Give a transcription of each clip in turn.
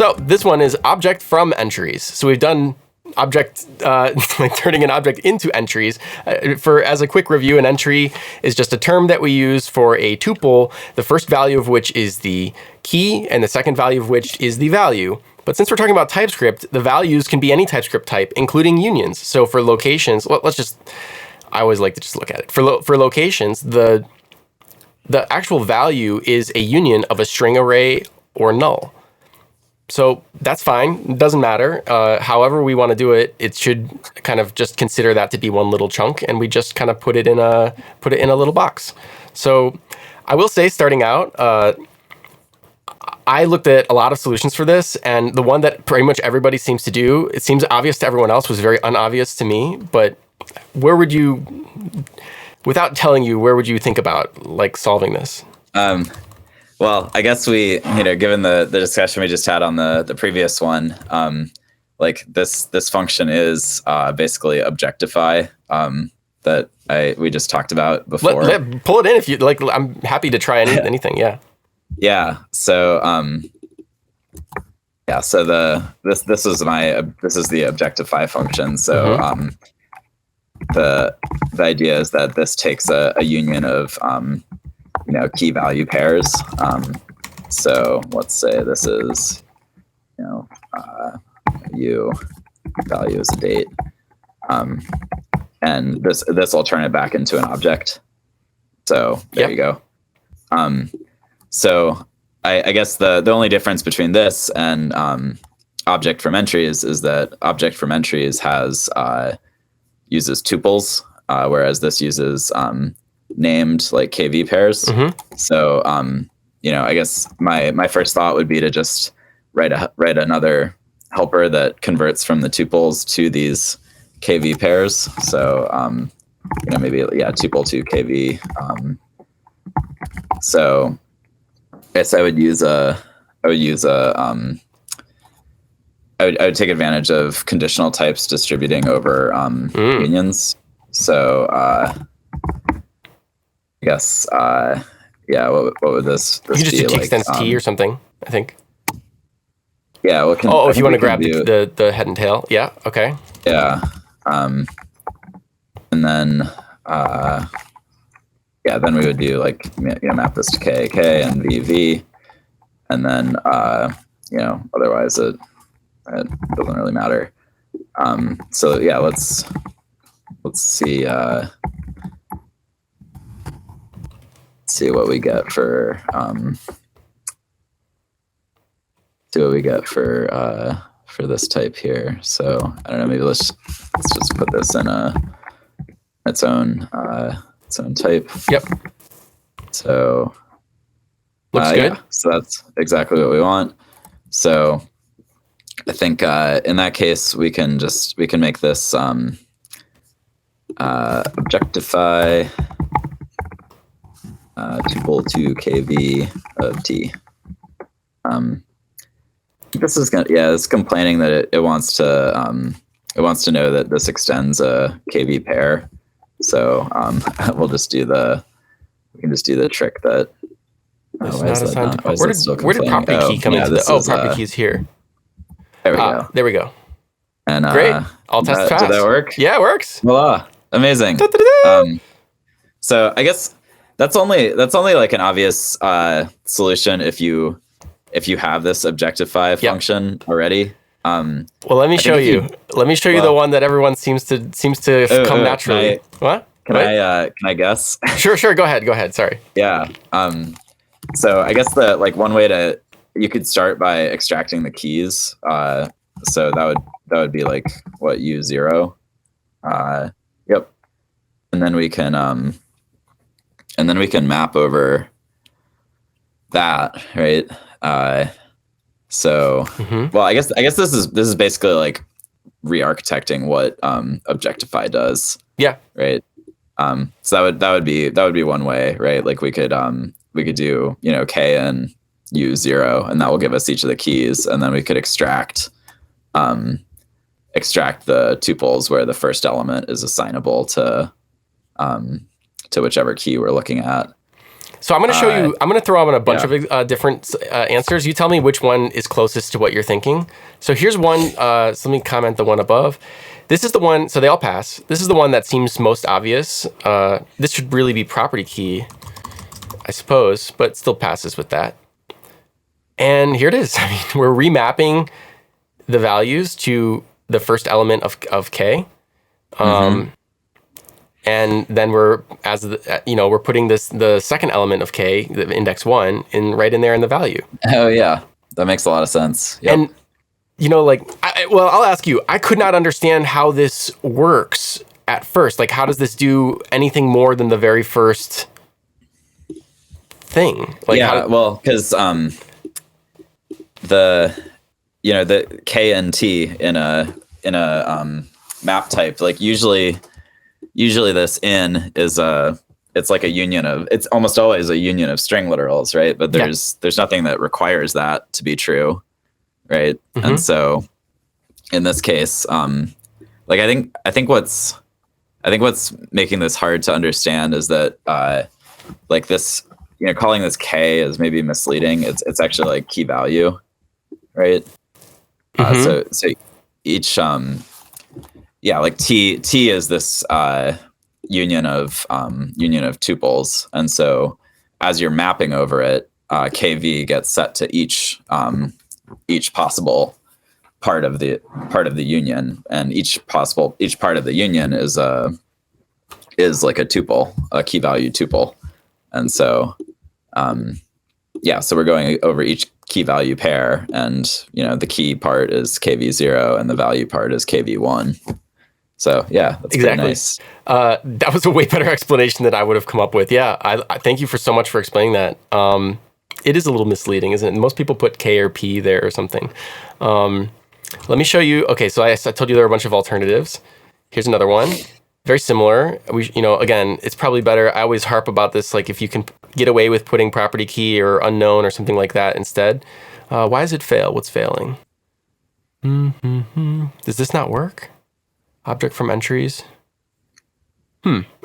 So this one is object from entries. So we've done object, like turning an object into entries. As a quick review, an entry is just a term that we use for a tuple, the first value of which is the key and the second value of which is the value. But since we're talking about TypeScript, the values can be any TypeScript type, including unions. So for locations, I always like to just look at it. For locations, the actual value is a union of a string array or null. So that's fine. It doesn't matter. However we want to do it, it should kind of just consider that to be one little chunk, and we just kind of put it in a little box. So I will say, starting out, I looked at a lot of solutions for this, and the one that pretty much everybody seems to do, it seems obvious to everyone else, was very unobvious to me. But where would you, without telling you, where would you think about like solving this? Well, I guess given the discussion we just had on the previous one, like this function is basically objectify that we just talked about before. Pull it in if you like. I'm happy to try anything. Yeah. Yeah. So So this is the objectify function. So the idea is that this takes a union of key value pairs. So let's say this is, u value is a date. And this will turn it back into an object. So there you go. So I guess the only difference between this and object from entries is that object from entries uses tuples, whereas this uses named like KV pairs. So I guess my first thought would be to just write another helper that converts from the tuples to these KV pairs. So maybe tuple to KV. So I guess I would take advantage of conditional types distributing over unions. So I guess, what would this you just be? Do t extends t or something, I think. Yeah. If you want to grab the head and tail. Yeah. Okay. Yeah. And then, then we would do like, map this to k and v, and then, otherwise it doesn't really matter. So yeah, let's see, see what we get for this type here. So I don't know, maybe let's just put this in its own type. Yep. So looks good. Yeah, so that's exactly what we want. So I think in that case we can make this objectify tuple to KV of t. This is it's complaining that it wants to know that this extends a KV pair. So we can just do the trick that. Where did property key come into the? Property key is here. There we go. There we go. And great. I'll test fast. Did that work? Yeah, it works. Voila! Amazing. So I guess that's only like an obvious solution if you have this objectify function already. Well, let me show you. Let me show you the one that everyone seems to come naturally. What? Can I guess? Sure. Go ahead. Sorry. Yeah. So I guess one way you could start by extracting the keys. So that would be like what, U0. Yep. And then we can map over that, right? Well, I guess this is basically like re-architecting what objectify does. Yeah. Right. So that would be one way, right? Like we could do k and u0, and that will give us each of the keys, and then we could extract the tuples where the first element is assignable to whichever key we're looking at. So I'm going to show you, I'm going to throw out a bunch yeah. of different answers. You tell me which one is closest to what you're thinking. So here's one, so let me comment the one above. This is the one, so they all pass. This is the one that seems most obvious. This should really be property key, I suppose, but still passes with that. And here it is. I mean, we're remapping the values to the first element of K. And then we're putting the second element of K, the index 1, right in there in the value. Oh yeah, that makes a lot of sense. Yep. And I'll ask you. I could not understand how this works at first. Like, how does this do anything more than the very first thing? Like, because the K and T in a map type, like usually this in is it's like a union of, it's almost always a union of string literals, right? But there's nothing that requires that to be true, right? And so in this case, like I think what's making this hard to understand is that like this, calling this K is maybe misleading. It's actually like key value, right? So each like T is this union of tuples, and so as you're mapping over it, KV gets set to each possible part of the union, and each part of the union is like a tuple, a key value tuple, and so so we're going over each key value pair, and the key part is KV0 and the value part is KV1. So yeah, that's exactly nice. That was a way better explanation than I would have come up with. Yeah, I thank you for so much for explaining that. It is a little misleading, isn't it? Most people put K or P there or something. Let me show you. Okay, so I told you there are a bunch of alternatives. Here's another one. Very similar. Again, it's probably better. I always harp about this, like if you can get away with putting property key or unknown or something like that instead. Why does it fail? What's failing? Does this not work? Object from entries.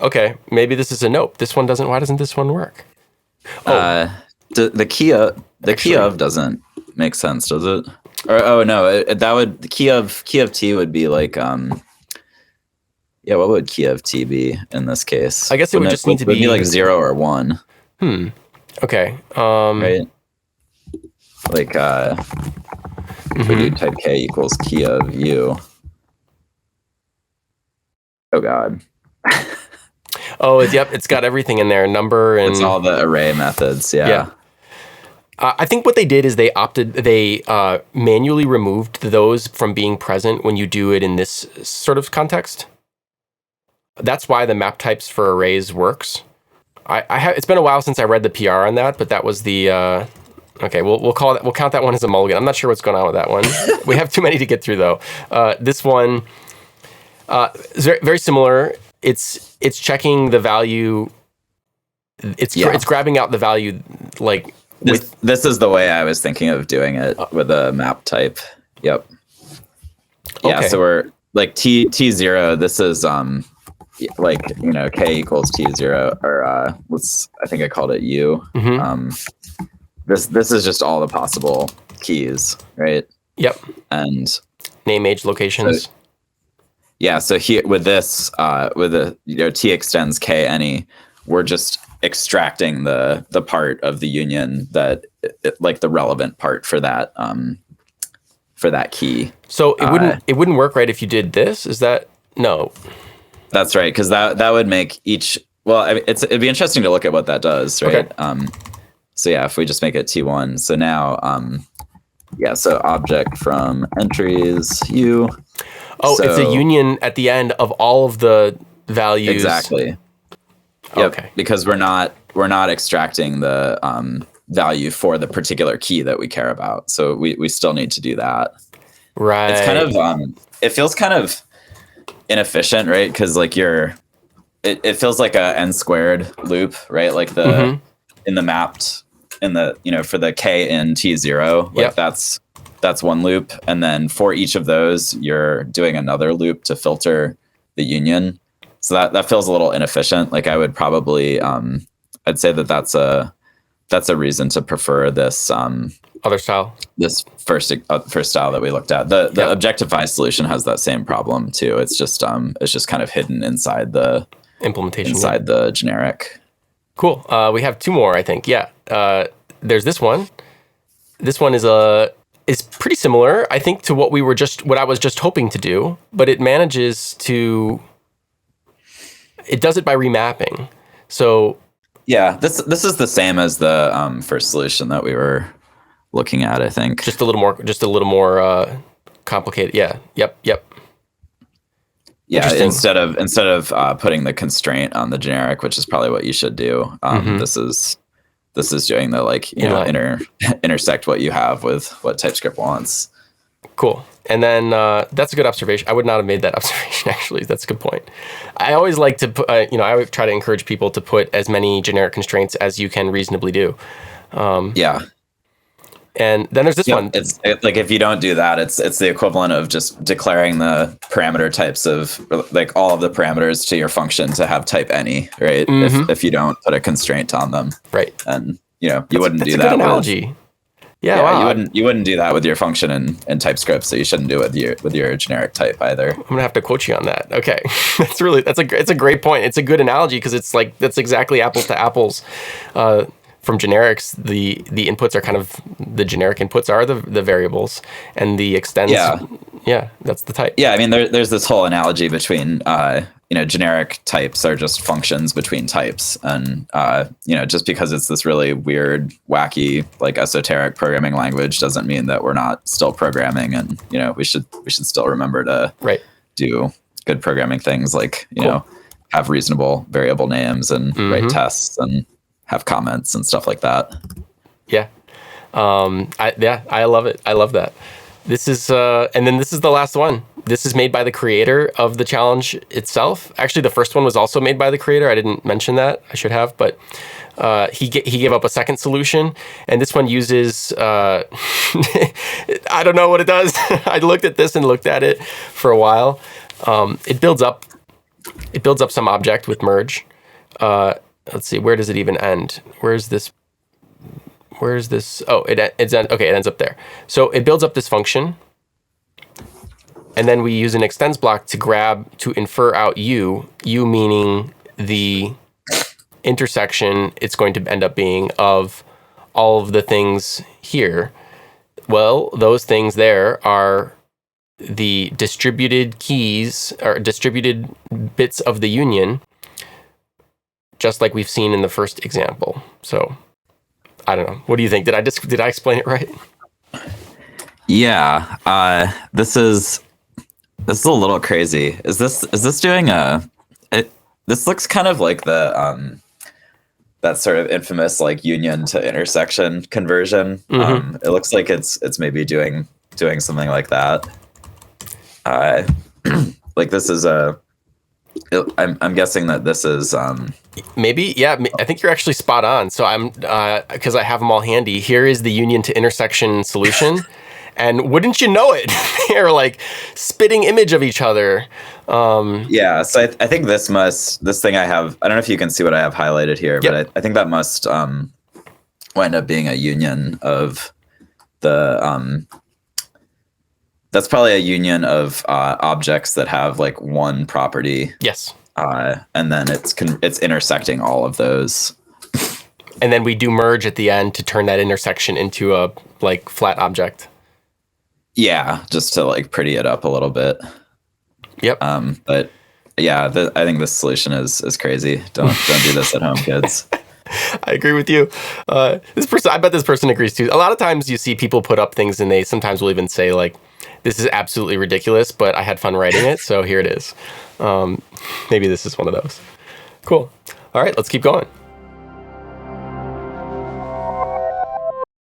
Okay, maybe this is a nope. This one doesn't. Why doesn't this one work? The key of doesn't make sense, does it? Or the key of T would be like what would key of T be in this case? I guess it would just need to be like 0 or 1. Okay. Right. Like we do type K equals key of U. Oh God. It's got everything in there, number and it's all the array methods. Yeah. I think what they did is they manually removed those from being present when you do it in this sort of context. That's why the map types for arrays works. It's been a while since I read the PR on that, but that was the okay. We'll count that one as a mulligan. I'm not sure what's going on with that one. We have too many to get through though. This one is very similar. It's checking the value. It's grabbing out the value like. This is the way I was thinking of doing it with a map type. Yep. Yeah. Okay. So we're like T0. This is like K equals T0, or I think I called it U. This is just all the possible keys, right? Yep. And name, age, locations. So here with this, with the T extends K any, we're just extracting the part of the union that like the relevant part for that key. So it wouldn't work right if you did this. Is that no? That's right, because that would make each. Well, I mean, it'd be interesting to look at what that does, right? Okay. So yeah, if we just make it T1, so now so object from entries U. Oh, so, it's a union at the end of all of the values. Exactly. Yep, okay. Because we're not extracting the value for the particular key that we care about. So we still need to do that. Right. It's kind of it feels kind of inefficient, right? Because like it feels like a n squared loop, right? Like the in the mapped in the for the K in T0, like that's one loop, and then for each of those you're doing another loop to filter the union. So that feels a little inefficient. Like I would probably I'd say that that's a reason to prefer this Other style. this first style that we looked at. The Objectify solution has that same problem too. It's just kind of hidden inside the Implementation. inside the generic. Cool. We have two more, I think. Yeah. There's this one. This one is pretty similar, I think, to what I was just hoping to do, but it manages to. It does it by remapping. So. Yeah, this is the same as the first solution that we were looking at, I think. Just a little more complicated. Yeah. Yep. Yeah, instead of putting the constraint on the generic, which is probably what you should do. This is doing the intersect what you have with what TypeScript wants. Cool. And then that's a good observation. I would not have made that observation, actually. That's a good point. I always like to put, I always try to encourage people to put as many generic constraints as you can reasonably do. Yeah. And then there's this one. It's like if you don't do that, it's the equivalent of just declaring the parameter types of like all of the parameters to your function to have type any, right? If you don't put a constraint on them, right? And you wouldn't do that. That's a good analogy. Yeah, wow. You wouldn't do that with your function in TypeScript, so you shouldn't do it with your generic type either. I'm gonna have to quote you on that. Okay, it's a great point. It's a good analogy because it's like that's exactly apples to apples. From generics, the inputs are kind of the generic inputs are the variables, and the extends. Yeah, that's the type. Yeah, I mean there's this whole analogy between generic types are just functions between types, and just because it's this really weird, wacky, like esoteric programming language doesn't mean that we're not still programming, and we should still remember to do good programming things like have reasonable variable names and write tests and have comments and stuff like that. Yeah. I love it. I love that. This is, and then this is the last one. This is made by the creator of the challenge itself. Actually, the first one was also made by the creator. I didn't mention that. I should have, but he gave up a second solution, and this one uses, I don't know what it does. I looked at this and looked at it for a while. It builds up some object with merge. Let's see, where does it even end? Where's this? Oh, it ends up there. So it builds up this function, and then we use an extends block to infer out u meaning the intersection it's going to end up being of all of the things here. Well, those things there are the distributed keys or distributed bits of the union, just like we've seen in the first example. So I don't know. What do you think? Did I explain it right? Yeah. This is a little crazy. Is this doing this looks kind of like the that sort of infamous like union to intersection conversion. It looks like it's maybe doing something like that. Like this is I'm guessing that this is maybe, yeah. I think you're actually spot on. So I'm because I have them all handy. Here is the union to intersection solution, and wouldn't you know it, they're like spitting image of each other. Yeah. So I think this thing I have. I don't know if you can see what I have highlighted here, but I think that must wind up being a union of the that's probably a union of objects that have like one property. Yes. And then it's intersecting all of those. And then we do merge at the end to turn that intersection into a like flat object. Yeah, just to like pretty it up a little bit. Yep. But yeah, I think this solution is crazy. Don't do this at home, kids. I agree with you. I bet this person agrees too. A lot of times you see people put up things and they sometimes will even say like, this is absolutely ridiculous, but I had fun writing it, so here it is. Maybe this is one of those. Cool. All right, let's keep going.